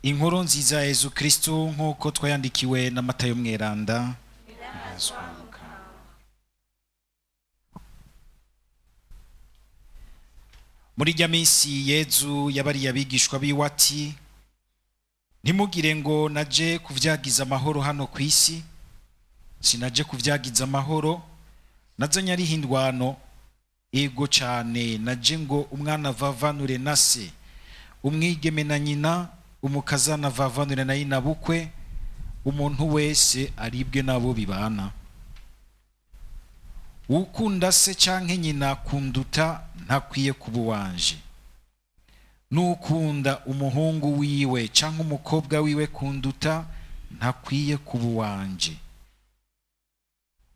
Inkuru nziza ya Yezu Kristo nk'uko twayandikiwe na Matayo Mweranda. Muri rya minsi Yezu yabariye abigishwa biwe ati: ntimugire ngo naje kuvyagiza amahoro hano ku isi. Sinaje kuvyagiza amahoro, nazanye ari hindwano. Ego cane, naje ngo umwana avavanure na se, umwigeme na nyina, umukazana avavanure na nyina bukwe, umuntu wese aribwe nabo bibana. Ukunda se canke nyina kunduta ntakwiye kuba uwanje. Nukunda umuhungu wiwe canke umukobwa wiwe kunduta ntakwiye kuba uwanje.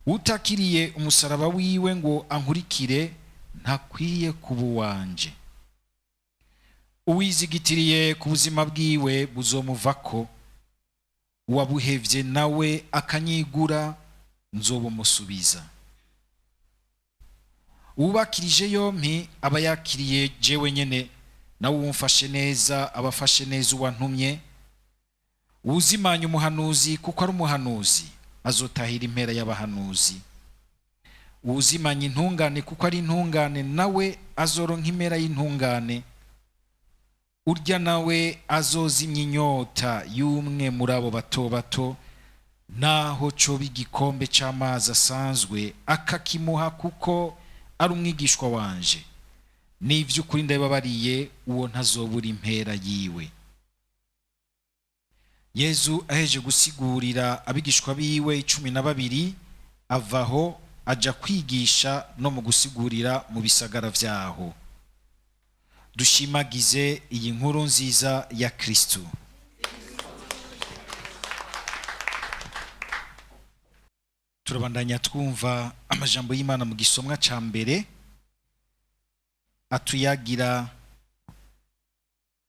Utakiriye umusaraba wiwe ngo ankurikire ntakwiye kuba uwanje. Uwizigitiriye ku buzima bwiwe buzomuvako, uwabuhevye nawe akanyigura nzobumusubiza. Uwubakirije yompi aba yakiriye jewe nyene, nawe uwumfashe neza abafashe neza uwantumye. Uwuzimanya umuhanuzi kuko ari umuhanuzi azotahira impera y'abahanuzi. Uwuzimanya intungane kuko ari intungane nawe azoronka impera y'intungane. Urya nawe azozimya inyota y'umwe muri abo bato bato, naho coba igikombe c'amazi asanzwe akakimuha kuko ari umwigishwa wanje. N'ivy'ukuri ndabibabariye, uwo ntazobura impera yiwe. Yezu aheje gusigurira abigishwa biwe 12, avaho aja kwigisha no mu gusigurira mu bisagara vyaho. Dushimagize iyi nkuru nziza ya Kristo. Turabandanya twumva amajambo y'Imana mu gisomwa ca mbere atuyagira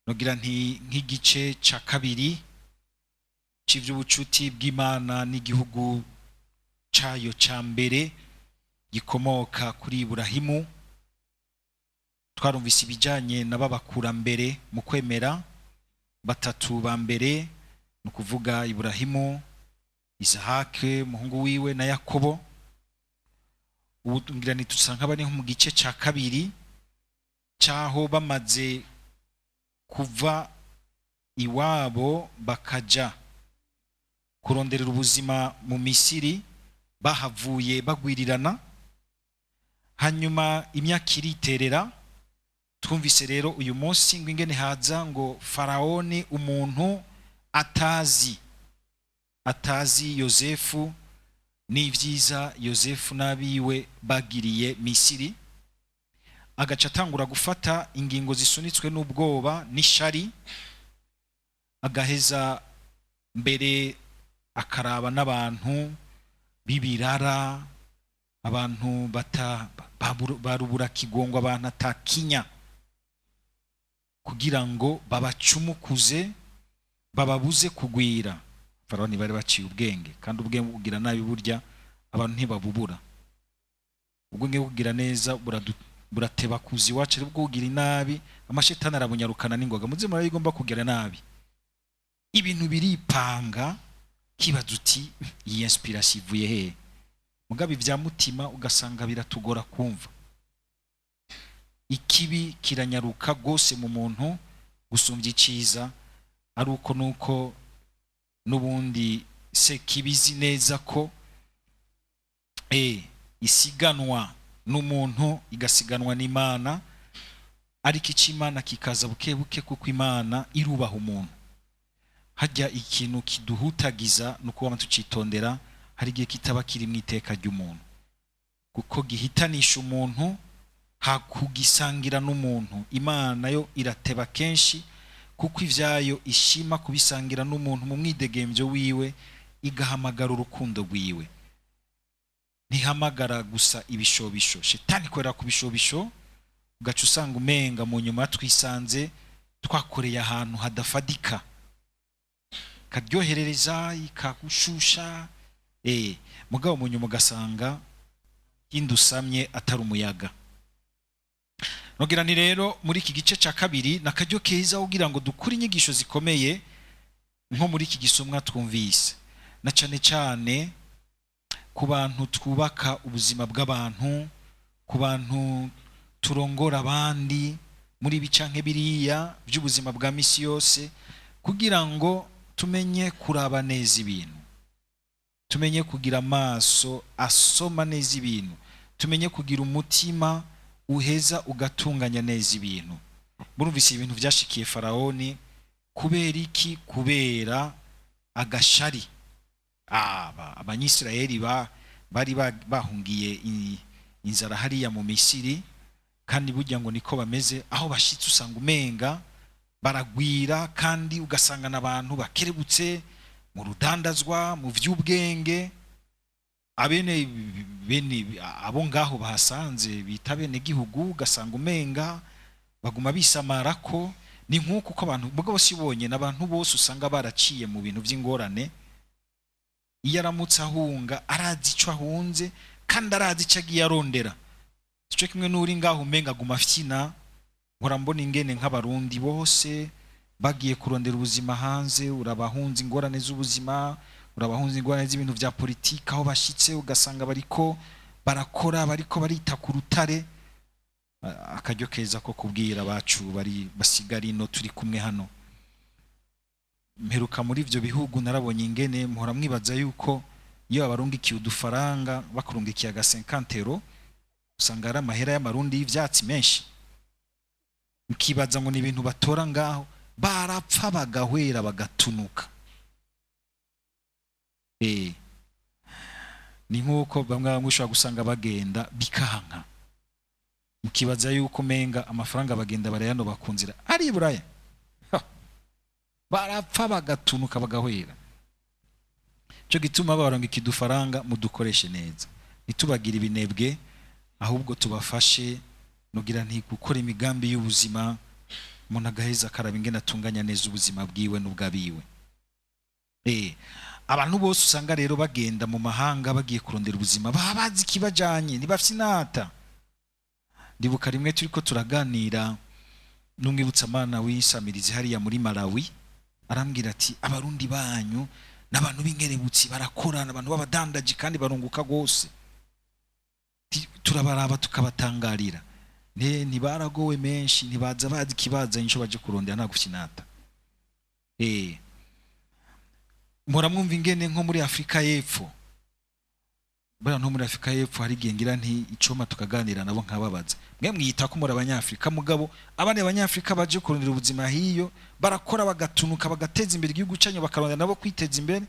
nogira nti nk'igice ca kabiri c'ivy'ubucuti bw'Imana n'igihugu cayo ca mbere gikomoka kuri Iburahimu. Twarumvise ibijanye n'ababakurambere mu kwemera batatu ba mbere, no kuvuga Iburahimu, Isahake umuhungu wiwe na Yakobo. Ubu ngira nitusanga bari mu gice ca kabiri caho bamaze kuva iwabo bakaja kuronderera ubuzima mu Misiri, bahavuye bagwirirana, hanyuma imyaka iriterera. Twumvise rero uyu munsi ngo ingene haza ngo Faraoni, umuntu atazi Yozefu n'ivyiza Yozefu n'abiwe bagiriye Misiri, agaca atangura gufata ingingo zisunitswe n'ubwoba n'ishari, agaheza mbere akaraba n'abantu bibirara, abantu barubura kigongo, abantu atakinya, kugira ngo babacumukuze bababuze kugwira. Faraoni bari baciye ubwenge, kandi ubwenge bugira nabi burya abantu ntibabubura. Ubwenge bugira neza burateba kuzi wacu, ari bwugira inabi amashetani arabunyarukana n'ingoga. Muze murabigomba kugira nabi, ibintu biripanga, kibaza uti iyi inspiration ivuye he? Mugabe vya mutima ugasanga biratugora kumva. Ikibi kiranyaruka gose mu muntu gusumvya iciza, ari uko nuko nubundi se kibizi neza ko isiganwa n'umuntu igasiganwa n'Imana, ariko ic'Imana kikaza buke buke kuko Imana irubaha umuntu. Hajya ikintu kiduhutagiza nuko tucitondera, hari igihe kitaba kiri mu iteka ry'umuntu, kuko gihitanisha umuntu hakugisangira n'umuntu. Imana yo irateba kenshi, kuko ivyayo ishima kubisangira n'umuntu mu mwidegemvyo wiwe, igahamagara urukundo rwiwe. Ntihamagara gusa ibishobisho. Shetani kwera ku bishobisho, ugaca usanga umenga mu nyuma twisanze twakoreye ahantu hadafadika, karyoherereza ikagushusha, mugabo mu nyuma ugasanga y'indusamye atari umuyaga. Nogira ni rero muri iki gice ca kabiri nakaryo keza kugira ngo dukuri inyigisho zikomeye nko muri iki gisomwa twumvise, na cyane cyane ku bantu twubaka ubuzima bw'abantu, ku bantu turongora abandi muri ibi canke biriya by'ubuzima bwa misi yose, kugira ngo tumenye kuraba neza ibintu, tumenye kugira amaso asoma neza ibintu, tumenye kugira umutima uheza ugatunganya neza ibintu. Murumvise ibintu byashikiye Farawoni kubera iki? Kubera agashari. Abanyisirayeli bari bahungiye inzara hariya mu Misiri, kandi burya ngo niko bameze, aho bashitse usanga umenga baragwira, kandi ugasanga n'abantu bakerebutse mu rudandazwa, mu vy'ubwenge. Bene abo ngaho bahasanze bita bene gihugu, ugasanga umenga baguma bisamara ko ni nk'uko ko abantu mugabo sibonye n'abantu bose usanga baraciye mu bintu by'ingorane. Iyo aramutse ahunga arazi ico ahunze, kandi arazi ico agiye arondera. Ico kimwe n'uri ngaho umenga guma fyina. Nkora mbona ingene nk'abarundi bose bagiye kurondera ubuzima hanze, urabahunze ingorane z'ubuzima, urabahunze ingorane z'ibintu vya politika, aho bashitse ugasanga bariko barakora, bariko barita ku rutare. Akaryo keza ko kubwira bacu bari basigara ino turi kumwe hano. Mperuka muri ivyo bihugu narabonye ingene muhora mwibaza yuko iyo abarungikiye udufaranga bakurungikiye aga 50 euro usanga ari amahera y'amarundi y'ivyatsi menshi. Mkibaza ngo ni ibintu batora ngaho, barapfa bagahwera bagatunuka. Ni nk'uko bamwe mushobora gusanga bagenda bikanka, mkibaza yuko menga amafaranga bagenda barayano bakunzira ari Iburaya, barapfa bagatunuka bagahwera. Cyo gituma babaronga ikidufaranga mudukoreshe neza, nitubagira ibinebwe, ahubwo tubafashe nugira nti gukora imigambi y'ubuzima, umuntu agaheza karaba ingene atunganya neza ubuzima bwiwe n'ubwabiwe. Abantu bose usanga rero bagenda mu mahanga bagiye kurondera ubuzima, babazi kibajanye, ntibafite inata. Ndibuka rimwe turiko turaganira n'umwibutsamana w'isamirizi hariya muri Malawi, arambwira ati abarundi banyu n'abantu b'ingerebutsi barakorana, abantu b'abadandaji kandi barunguka gose. Turabaraba tukabatangarira, ntibaragowe menshi, ntibaza bazi kibaza inco baje kurondera nta gufinata. Mpora mwumva ingene nko muri Afrika y'Epfo, bana nko muri Afrika y'Epfo hari gengira nti icoma tukaganira nabo nkababaza, mwe mwita ko muri abanyafrika, mugabo abane abanyafrika baje kurondera ubuzima hiyo barakora bagatunuka bagateza imbere igihugu cyanyu, bakarondera nabo kwiteza imbere.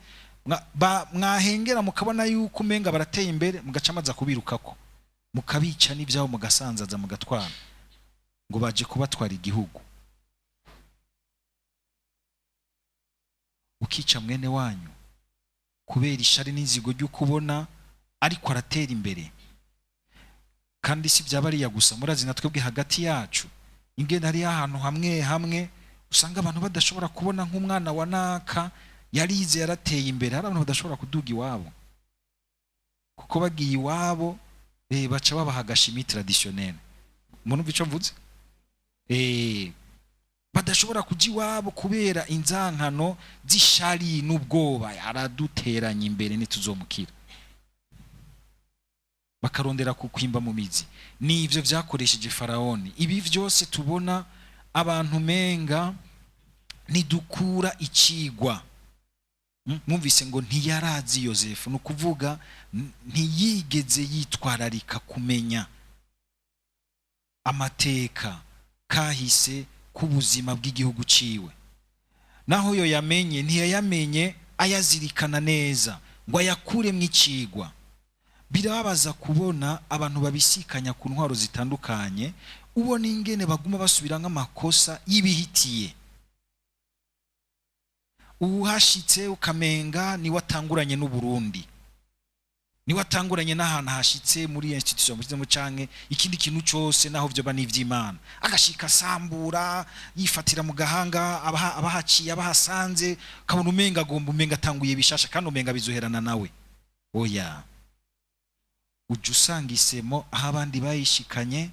Mwahengera mukabona yuko umenga barateye imbere, mugacamaza kubirukako, mukabica n'ibyaho mugasanzaza mugatwara ngo baje kubatwara igihugu. Ukica mwene wanyu kubera ishari n'inzigo ryo kubona ariko aratera imbere. Kandi si byabariya gusa, murazi natwebwe hagati yacu ingene hari ahantu hamwe hamwe usanga abantu badashobora kubona nk'umwana wa naka yarize yarateye imbere, hari abantu badashobora kuduga iwabo, kuko bagiye iwabo baca babaha agashimi traditionnel. Umuntu bico mvuze badashobora kuja iwabo kubera inzankano z'ishari n'ubwoba, yaraduteranye imbere nituzomukira, bakarondera kukwimba mu mizi. Nivyo vyakoresheje Farawoni. Ibi vyose tubona abantu menga nidukura icigwa. Mwumvise ngo ntiyarazi Yosefu, nukuvuga ntiyigeze yitwararika kumenya amateka kahise kubuzima bw'igihugu ciwe. Naho yo yamenye, ntiyayamenye ayazirikana neza ngo ayakure mw'icigwa. Birababaza kubona abantu babisikanya ku ntwaro zitandukanye, ubona ingene baguma basubira nk'amakosa y'ibihitiye. Uhashitse ukamenga ni watanguranye n'u Burundi, ni watanguranye n'ahantu hashitse muri institution mu canke ikindi kintu cyose, naho byo bani ivy'Imana, agashika sambura yifatira mu gahanga abahaciye abahasanze, kabona umenga agomba umenga atanguye bishasha, kandi umenga bizoherana nawe. Oya, uje usanga isemo aho abandi bayishikanye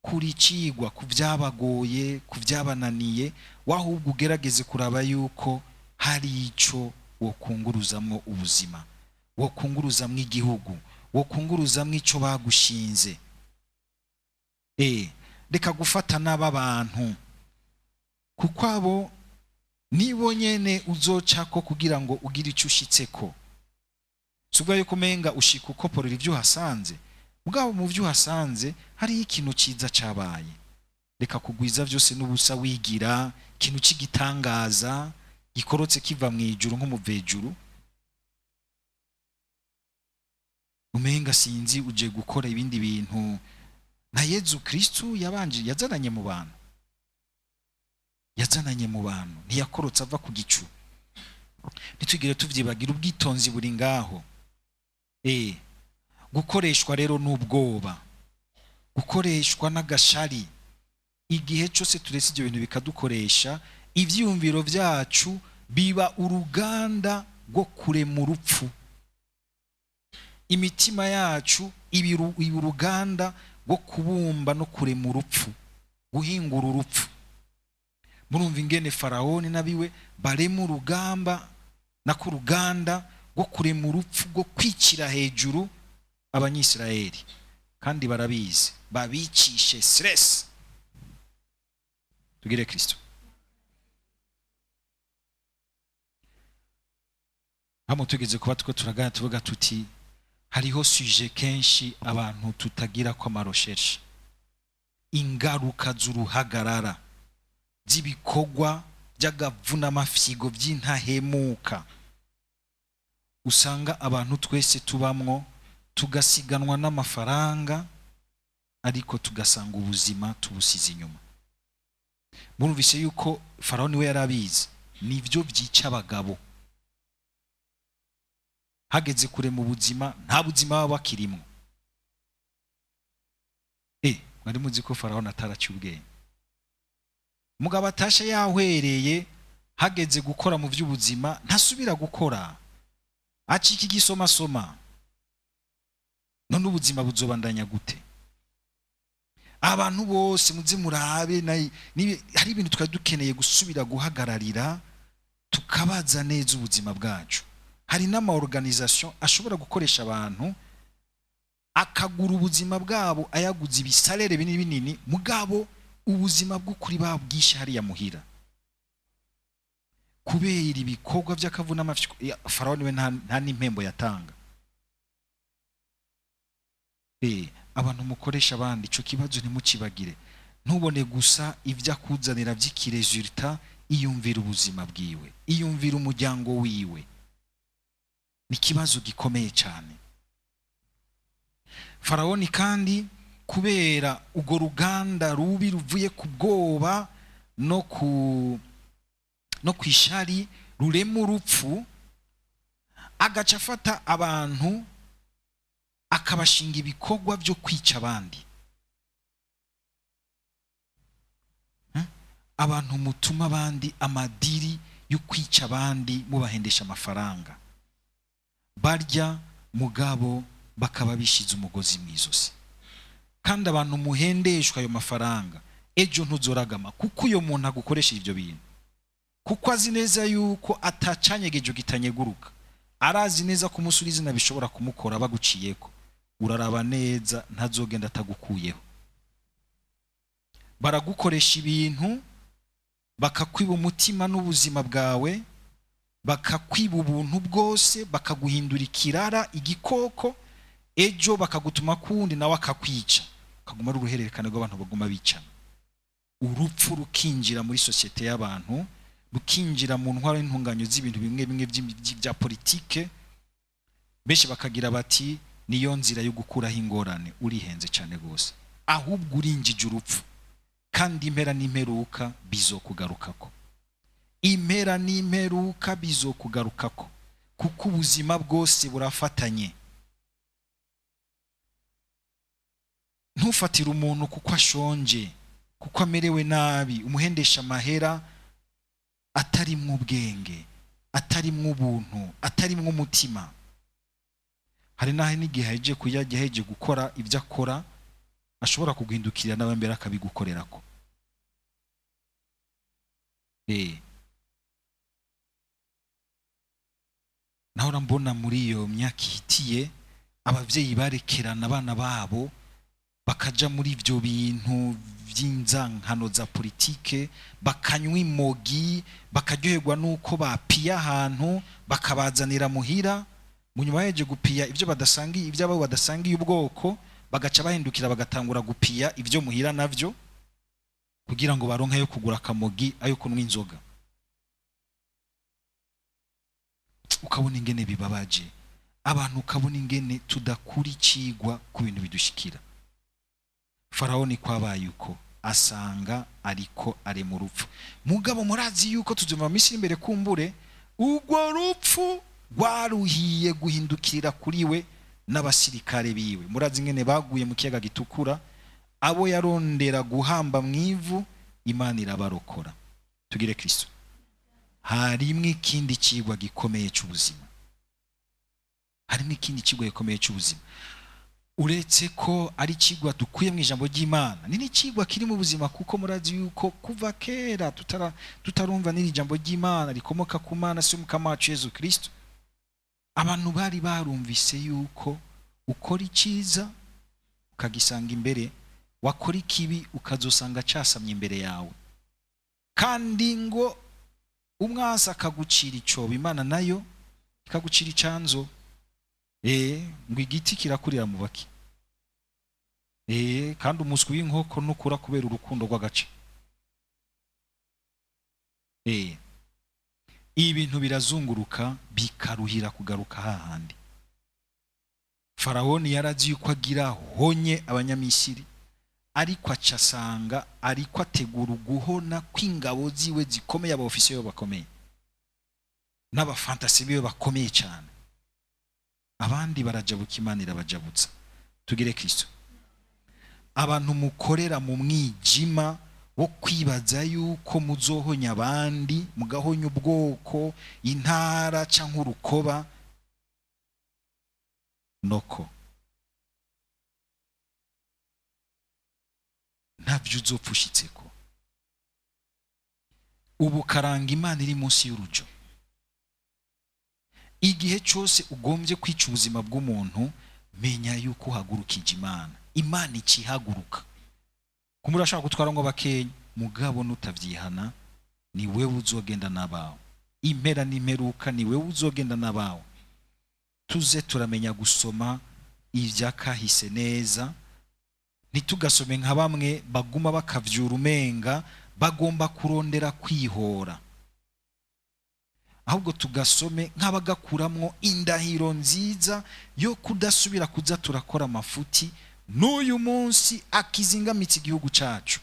kuri cigwa, ku vyabagoye, ku vyabananiye, wahubwo ugerageze kuraba yuko hari ico wokunguruzamwo ubuzima, wokunguruzamwo igihugu, wokunguruzamwo ico bagushinze. Reka gufata n'aba bantu, kuko abo nibo nyene uzocako kugira ngo ugire ico ushitseko. Subwa yuko umenga ushika ukoporera ivyo uhasanze, mugabo mu vyo uhasanze hari ikintu ciza cabaye. Reka kugwiza vyose n'ubusa wigira ikintu c'igitangaza gikorotse kiva mwijuru nk'umuvejuru, umenga sinzi uje gukora ibindi bintu. Na Yezu Kristu yabanje yazananye mu bantu, ntiyakorotse ava ku gicu. Nitugire tuvyibagira, ubwitonzi buri ngaho. Gukoreshwa rero n'ubwoba, gukoreshwa n'agashari. Igihe cyose turetse ibyo bintu bikadukoresha, ivyumviro vyacu biba uruganda rwo kurema urupfu. Imitima yacu iba uruganda rwo kubumba no kurema urupfu, guhingura urupfu. Murumva ingene Faraoni nabiwe barema urugamba nako uruganda rwo kurema urupfu, rwo kwicira hejuru abanyisirayeli, kandi barabizi, babicishe stress. Tugire Kristo. Hamo tugeze kuba turagana tuvuga tuti hariho sujet kenshi abantu tutagira ko amaroshershe, ingaruka z'uruhagarara z'ibikogwa by'agavuna amafyigo by'intahemuka. Usanga abantu twese tubamwo tugasiganwa n'amafaranga, ariko tugasanga ubuzima tubusize inyuma. Murumvise yuko Faraoni we yarabizi nivyo byica abagabo. Hageze kure mu buzima, nta buzima baba bakirimo. Mwari muzi ko Faraoni ataraciye ubwenge. Mugabo atashe yahwereye, hageze gukora mu by'ubuzima ntasubira gukora, acika igisoma. None ubuzima buzobandanya gute? Abantu bose muze murabe, hari ibintu twari dukeneye gusubira guhagararira, tukabaza neza ubuzima bwacu. Hari n'ama organisation ashobora gukoresha abantu akagura ubuzima bwabo, ayaguze ibisalere binini, mugabo ubuzima bw'ukuri babwishe hariya muhira, kubera ibikorwa by'akavuna amafyigo. Faraoni we nta n'impembo yatanga. Abantu mukoresha abandi, ico kibazo ntimukibagire. Ntubone gusa ibyo akuzanira by'ikiresultat, iyumvira ubuzima bwiwe, iyumvira umuryango wiwe. Ni kibazo gikomeye cyane. Faraoni kandi kubera ugo ruganda rubi ruvuye ku bwoba no kwishari rurema urupfu, agaca afata abantu akabashinga ibikorwa byo kwica abandi. Abantu mutuma abandi amadiri yo kwica abandi, mubahendesha amafaranga, barya mugabo bakaba bishize umugozi mwizosi. Kandi abantu muhendeshwa ayo mafaranga, ejo ntuzoragama, kuko uyo muntu agukoresha ivyo bintu, kuko azi neza yuko atacanyegejo gitanyeguruka. Arazi neza ko umusuri izina bishobora kumukora baguciyeko, uraraba neza ntazogenda atagukuyeho. Baragukoresha ibintu, bakakwiba umutima n'ubuzima bwawe, bakakwiba ubuntu bwose, bakaguhindura ikirara, igikoko. Ejo bakagutuma kundi nawe akakwica, kaguma ari uruhererekane rw'abantu baguma bicana. Urupfu rukinjira muri societe y'abantu, rukinjira mu ntwaro y'intunganyo z'ibintu bimwe bya politike. Benshi bakagira bati niyo nzira yo gukuraho ingorane. Urihenze cyane gose, ahubwo urinjije urupfu, kandi impera n'imperuka bizokugarukako. Impera n'imperuka bizokugarukako, kuko ubuzima bwose burafatanye. Ntufatira umuntu kuko ashonje, kuko amerewe nabi, umuhendesha amahera atari mu bwenge, atari mu buntu, atari mu mutima. Hari naho n'igihe aheje kuyajya, aheje gukora ibyo akora, ashobora kuguhindukirira nawe mbere akabigukorerako. naho mbona muri iyo myaka ihitiye abavyeyi barekerana abana babo bakaja muri ivyo bintu vy'inzankano za politike, bakanywa imogi, bakaryoherwa nuko bapiya ahantu bakabazanira muhira, munyuma yaje gupiya ivyo badasangiye, ivy'abo badasangiye ubwoko, bagaca bahindukira bagatangura gupiya ivyo muhira navyo kugira ngo baronke yo kugura akamogi, ayo kunywa inzoga. Ukabona ingene bibabaje abantu, ukabona ingene tudakura icigwa ku bintu bidushikira. Farawo ni kwabaye uko asanga ariko ari mu rupfu. Mugabo murazi yuko tuzuma misi imbere kumbure urwo rupfu rwaruhiye guhindukira kuri we n'abasirikare biwe. Murazi ingene baguye mu kiyaga gitukura, abo yarondera guhamba mwivu, Imana irabarokora. Tugire Kristo. Harimwe ikindi cigwa gikomeye cy'ubuzima, harimwe ikindi cigwa gikomeye cy'ubuzima. Uretse ko ari cigwa dukuye mu ijambo ry'Imana, ni n'icigwa kiri mu buzima, kuko murazi yuko kuva kera tutarumva n'iri jambo ry'Imana rikomoka ku Mana se Mukama wacu Yesu Kristo, abantu bari barumvise yuko ukora iciza ukagisanga imbere, wakora ikibi ukazosanga casamye imbere yawe, kandi ngo umwasa akagucira icobo, Imana nayo ikagucira icanzo. Ngo igiti kirakurira mu baki, kandi umuswi w'inkoko nukura kubera urukundo rw'agace. Ibintu birazunguruka bikaruhira kugaruka hahandi. Farawoni yarazi yuko agira honye abanyamisiri, ariko acasanga ariko ategura guhona kw'ingabo ziwe zikomeye, abaofisiye bakomeye n'abafantasi biwe bakomeye cyane. Abandi barajabuka, Imana irabajabutsa. Tugire Kristo. Abantu mukorera mu mwijima wo kwibaza yuko muzohonya abandi, mugahonya ubwoko, intara canke urukoba, noko ntavyo uzopfushitseko. Ubu karanga Imana iri munsi y'urujo. Igihe cyose ugombye kwica ubuzima bw'umuntu, menya yuko uhagurukije Imana. Imana ikihaguruka. Kumura ashaka gutwara ngo bakenya, mugabo nutavyihana ni wewe uzogenda nabawe. Impera n'imperuka ni wewe uzogenda nabawe. Tuze turamenya gusoma ivyakahise neza, ntitugasome nka bamwe baguma bakavyura umenga bagomba kurondera kwihora, ahubwo tugasome nk'abagakuramwo indahiro nziza yo kudasubira kuza turakora amafuti n'uyu munsi akizingamitse igihugu cacu,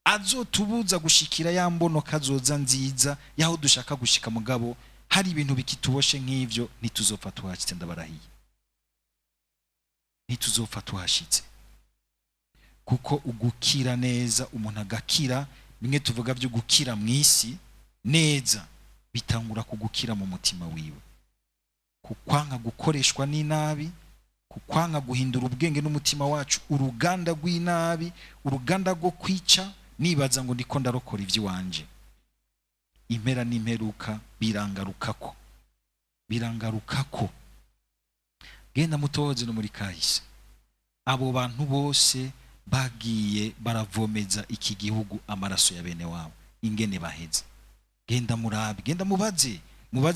azotubuza gushikira ya mbono kazoza nziza yaho dushaka gushika. Mugabo hari ibintu bikituboshe nk'ivyo, ntituzopfa tuhashitse. Ndabarahiye, ntituzopfa tuhashitse, kuko ugukira neza, umuntu agakira, bimwe tuvuga byo gukira mw'isi neza, bitangura kugukira mu mutima wiwe, kukwanga gukoreshwa n'inabi, kukwanga guhindura ubwenge n'umutima wacu uruganda rw'inabi, uruganda rwo kwica, nibaza ngo ndiko ndarokora ivy'iwanje. Impera n'imperuka birangarukako. Genda mutoze no muri kahise, abo bantu bose bagiye baravomeza iki gihugu amaraso ya bene wabo, ingene baheze. Genda murabe, genda mubaze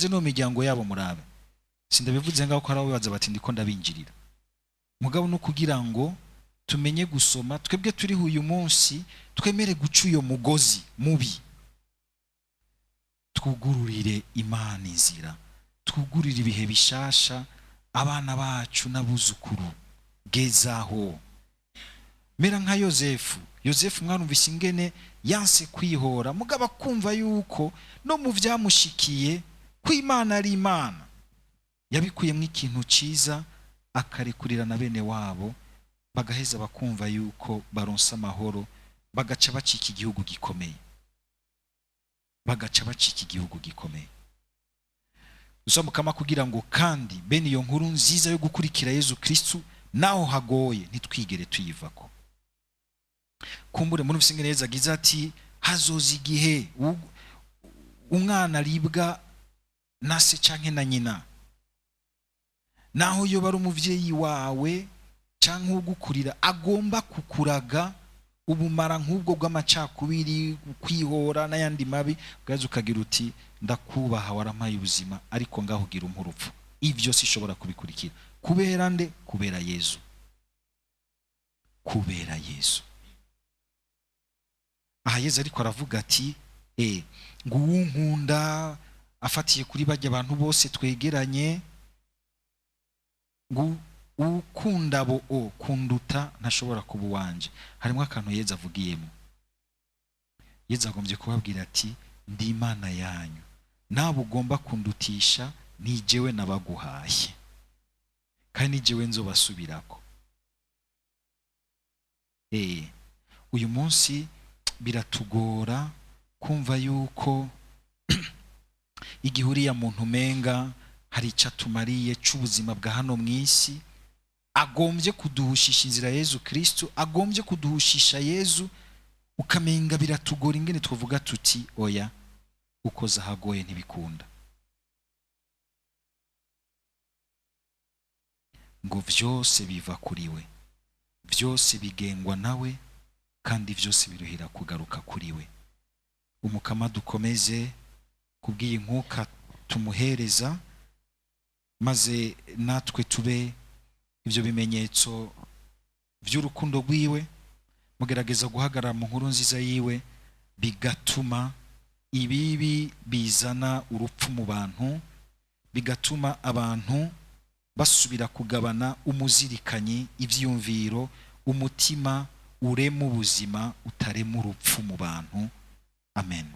no miryango yabo murabe. Sindabivuze ngaho ko arababaza bati ndiko ndabinjirira. Mugabo no kugira ngo tumenye gusoma, twebwe turi uyu munsi, twemere guca uyo mugozi mubi, twugururire Imana inzira, twugururire ibihe bishasha abana bacu n'abuzukuru. Gezaho mera nka Yozefu mwarumvise ingene yanse kwihora, mugabo akumva yuko no mu vyamushikiye ko Imana ari Imana, yabikuyemwo ikintu ciza, akarekurira na bene wabo, bagaheza bakumva yuko baronsa amahoro, bagaca bacika igihugu gikomeye. Usoma kama kugira ngo kandi bene iyo nkuru nziza yo gukurikira Yesu Kristo naho hagoye ntitwigere tuyivako. Kumbure muri Bisingereza agize ati hazoza igihe umwana aribwa na se canke na nyina, naho yoba ari umuvyeyi wawe canke ugukurira agomba kukuraga ubumara nk'ubwo bw'amacakubiri, kwihora n'ayandi mabi, bwaza ukagira uti ndakubaha warampaye ubuzima ariko ngaho gira urupfu. Ivyo sishobora kubikurikira. Kubera nde? Kubera Yesu. Kubera Yesu. Aha Yesu ariko aravuga ati ngo uwunkunda afatiye kuri bajya abantu bose twegeranye, ngo ukunda bo kunduta ntashobora kuba uwanje. Harimo akantu Yesu avugiyemo. Yesu agombye kubabwira ati ndi Imana yanyu, nabo ugomba kundutisha ni jewe nabaguhaye kandi jewe nzobasubirako. Uyu munsi biratugora kumva yuko igihe uriya muntu umenga hari icyo atumariye c'ubuzima bwa hano mw'isi, agombye kuduhushisha inzira Yesu Kristo, agombye kuduhushisha Yesu, ukamenga biratugora ingene twavuga tuti oya uko zahagoye ntibikunda. Ngo vyose biva kuri we, vyose bigengwa nawe, kandi vyose biruhira kugaruka kuri we. Umukama dukomeze kubwiye inkuka tumuhereza, maze natwe tube ivyo bimenyetso vy'urukundo rwiwe, mugerageza guhagarara mu nkuru nziza yiwe, bigatuma ibibi bizana urupfu mu bantu, bigatuma abantu basubira kugabana umuzirikanyi, ivyiyumviro, umutima urema ubuzima utarema urupfu mu bantu. Amen.